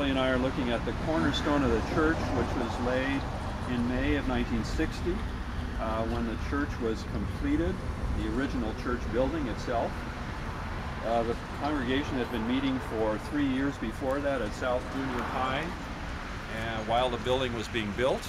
Shelley and I are looking at the cornerstone of the church, which was laid in May of 1960 when the church was completed, the original church building itself. The congregation had been meeting for 3 years before that at South Junior High, and while the building was being built.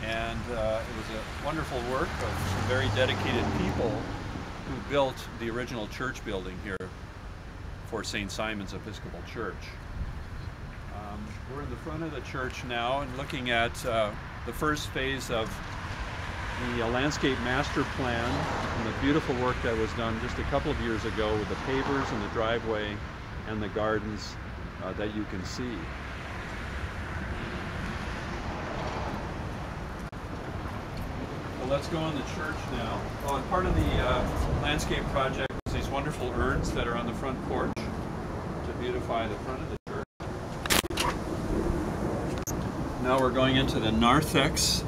And it was a wonderful work of some very dedicated people who built the original church building here for St. Simon's Episcopal Church. We're in the front of the church now and looking at the first phase of the landscape master plan and the beautiful work that was done just a couple of years ago with the pavers and the driveway and the gardens that you can see. Well, let's go in the church now. Oh, and part of the landscape project is these wonderful urns that are on the front porch to beautify the front of the church. Now we're going into the narthex,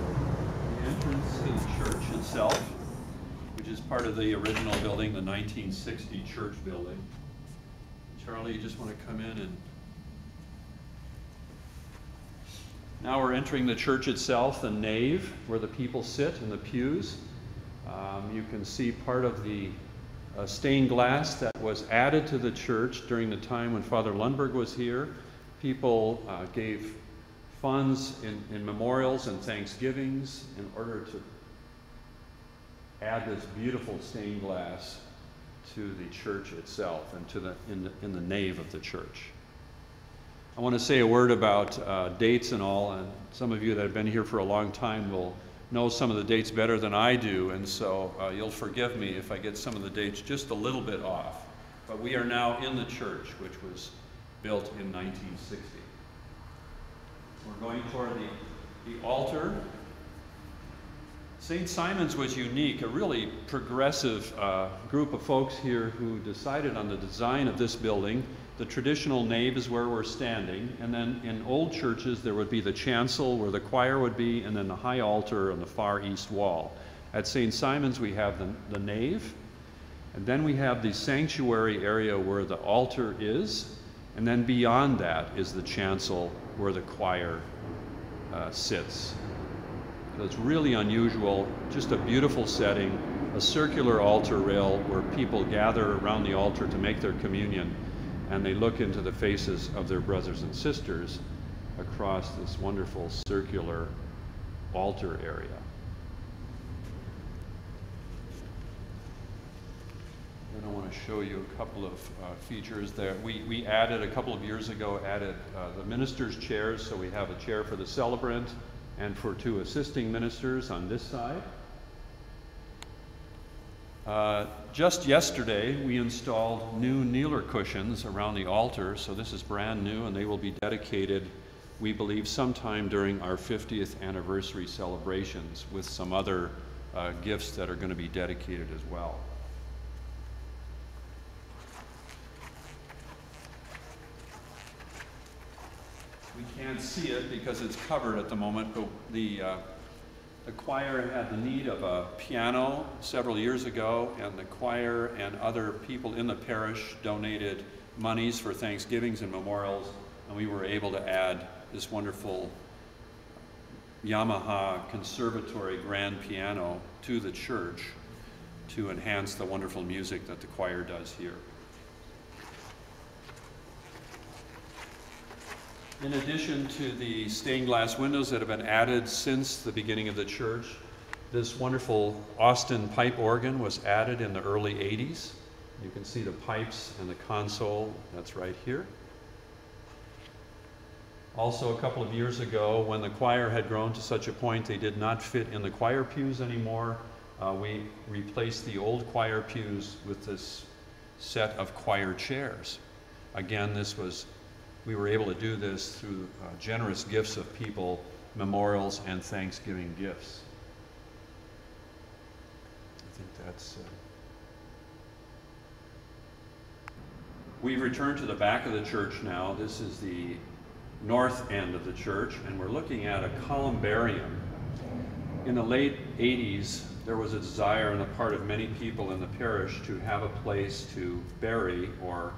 the entrance to the church itself, which is part of the original building, the 1960 church building. Charlie, you just want to come in and... Now we're entering the church itself, the nave, where the people sit in the pews. You can see part of the stained glass that was added to the church during the time when Father Lundberg was here. People gave funds in memorials and thanksgivings in order to add this beautiful stained glass to the church itself and to in the nave of the church. I want to say a word about dates and all, and some of you that have been here for a long time will know some of the dates better than I do, and so you'll forgive me if I get some of the dates just a little bit off. But we are now in the church, which was built in 1960. We're going toward the altar. St. Simon's was unique, a really progressive group of folks here who decided on the design of this building. The traditional nave is where we're standing, and then in old churches there would be the chancel where the choir would be, and then the high altar on the far east wall. At St. Simon's we have the nave, and then we have the sanctuary area where the altar is, and then beyond that is the chancel where the choir sits. So it's really unusual, just a beautiful setting, a circular altar rail where people gather around the altar to make their communion, and they look into the faces of their brothers and sisters across this wonderful circular altar area. And I want to show you a couple of features there. We added, a couple of years ago, the ministers' chairs, so we have a chair for the celebrant and for two assisting ministers on this side. Just yesterday, we installed new kneeler cushions around the altar, so this is brand new, and they will be dedicated, we believe, sometime during our 50th anniversary celebrations, with some other gifts that are going to be dedicated as well. We can't see it because it's covered at the moment, but the choir had the need of a piano several years ago, and the choir and other people in the parish donated monies for Thanksgivings and memorials, and we were able to add this wonderful Yamaha Conservatory grand piano to the church to enhance the wonderful music that the choir does here. In addition to the stained glass windows that have been added since the beginning of the church, this wonderful Austin pipe organ was added in the early 80s. You can see the pipes and the console, that's right here. Also, a couple of years ago, when the choir had grown to such a point they did not fit in the choir pews anymore, we replaced the old choir pews with this set of choir chairs. Again, we were able to do this through generous gifts of people, memorials, and Thanksgiving gifts. I think that's... We've returned to the back of the church now. This is the north end of the church, and we're looking at a columbarium. In the late 80s, there was a desire on the part of many people in the parish to have a place to bury or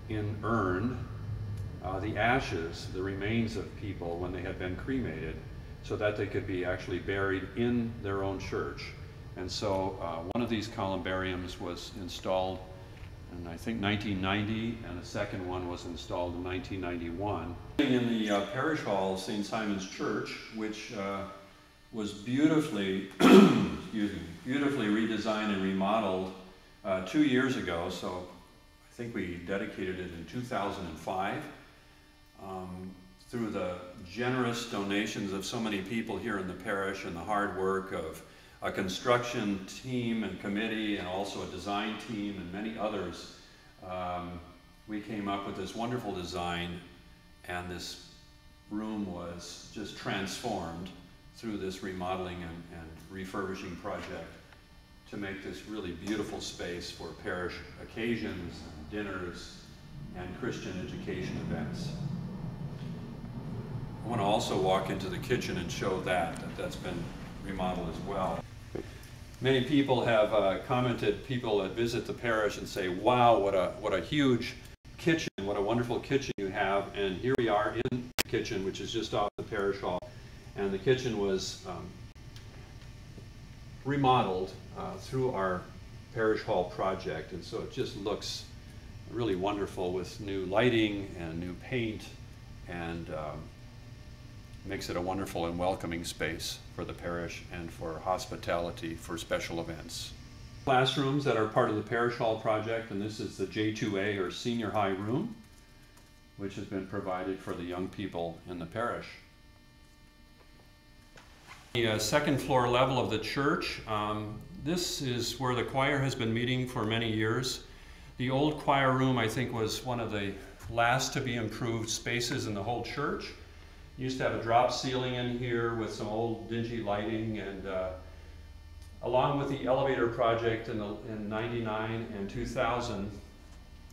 inurn the ashes, the remains of people when they had been cremated, so that they could be actually buried in their own church. And so one of these columbariums was installed in, I think, 1990, and the second one was installed in 1991. In the parish hall of St. Simon's Church, which was beautifully, beautifully redesigned and remodeled 2 years ago. So I think we dedicated it in 2005. Through the generous donations of so many people here in the parish and the hard work of a construction team and committee and also a design team and many others, we came up with this wonderful design, and this room was just transformed through this remodeling and refurbishing project to make this really beautiful space for parish occasions, dinners, and Christian education events. I want to also walk into the kitchen and show that's been remodeled as well. Many people have commented, people that visit the parish and say, wow, what a huge kitchen, what a wonderful kitchen you have. And here we are in the kitchen, which is just off the parish hall. And the kitchen was remodeled through our parish hall project. And so it just looks really wonderful with new lighting and new paint, and makes it a wonderful and welcoming space for the parish and for hospitality for special events. Classrooms that are part of the parish hall project, and this is the J2A or senior high room, which has been provided for the young people in the parish. The second floor level of the church, this is where the choir has been meeting for many years. The old choir room, I think, was one of the last to be improved spaces in the whole church. Used to have a drop ceiling in here with some old dingy lighting, and along with the elevator project in 99 and 2000,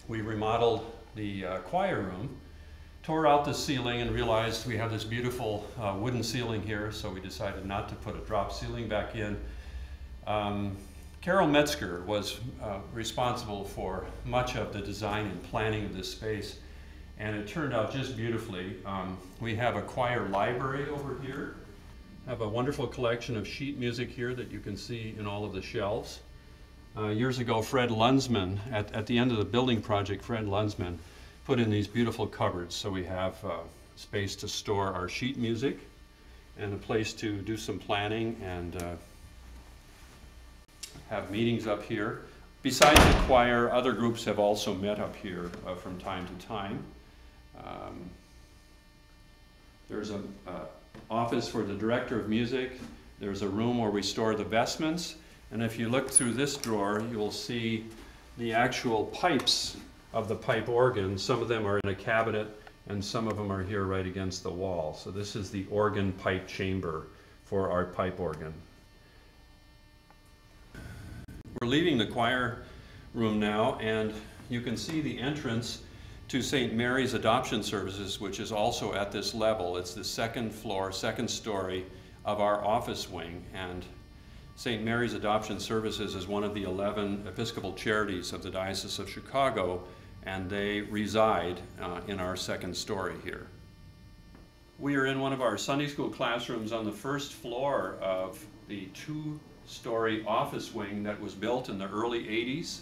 we remodeled the choir room, tore out the ceiling and realized we have this beautiful wooden ceiling here, so we decided not to put a drop ceiling back in. Carol Metzger was responsible for much of the design and planning of this space, and it turned out just beautifully. We have a choir library over here. Have a wonderful collection of sheet music here that you can see in all of the shelves. Years ago, Fred Lunsman, at the end of the building project, Fred Lunsman put in these beautiful cupboards, so we have space to store our sheet music and a place to do some planning and have meetings up here. Besides the choir, other groups have also met up here from time to time. There's an office for the director of music. There's a room where we store the vestments. And if you look through this drawer, you'll see the actual pipes of the pipe organ. Some of them are in a cabinet, and some of them are here right against the wall. So this is the organ pipe chamber for our pipe organ. We're leaving the choir room now, and you can see the entrance to St. Mary's Adoption Services, which is also at this level. It's the second floor, second story of our office wing, and St. Mary's Adoption Services is one of the 11 Episcopal charities of the Diocese of Chicago, and they reside in our second story here. We are in one of our Sunday school classrooms on the first floor of the two-story office wing that was built in the early 80s.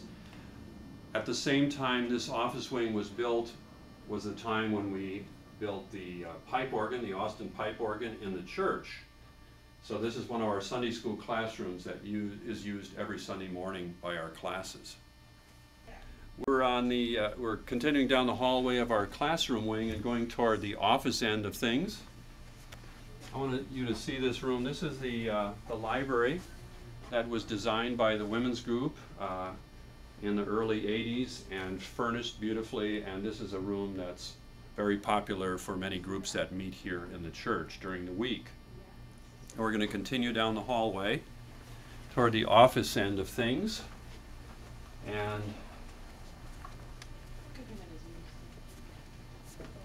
At the same time this office wing was built was the time when we built the pipe organ, the Austin pipe organ, in the church. So this is one of our Sunday school classrooms that is used every Sunday morning by our classes. We're continuing down the hallway of our classroom wing and going toward the office end of things. I want you to see this room. This is the library that was designed by the women's group in the early 80s and furnished beautifully, and this is a room that's very popular for many groups that meet here in the church during the week. And we're going to continue down the hallway toward the office end of things, and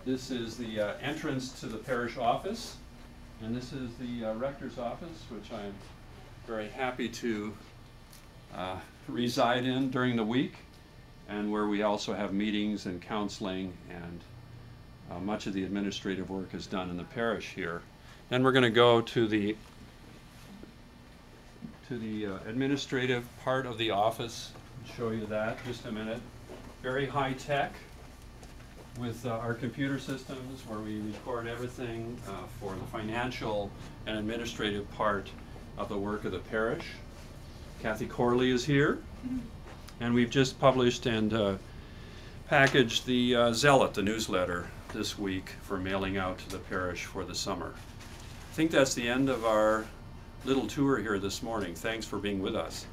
this is the entrance to the parish office, and this is the rector's office, which I'm very happy to reside in during the week, and where we also have meetings and counseling and much of the administrative work is done in the parish here. Then we're going to go to the administrative part of the office. I'll show you that just a minute. Very high tech with our computer systems where we record everything for the financial and administrative part of the work of the parish. Kathy Corley is here, and we've just published and packaged the Zealot, the newsletter, this week for mailing out to the parish for the summer. I think that's the end of our little tour here this morning. Thanks for being with us.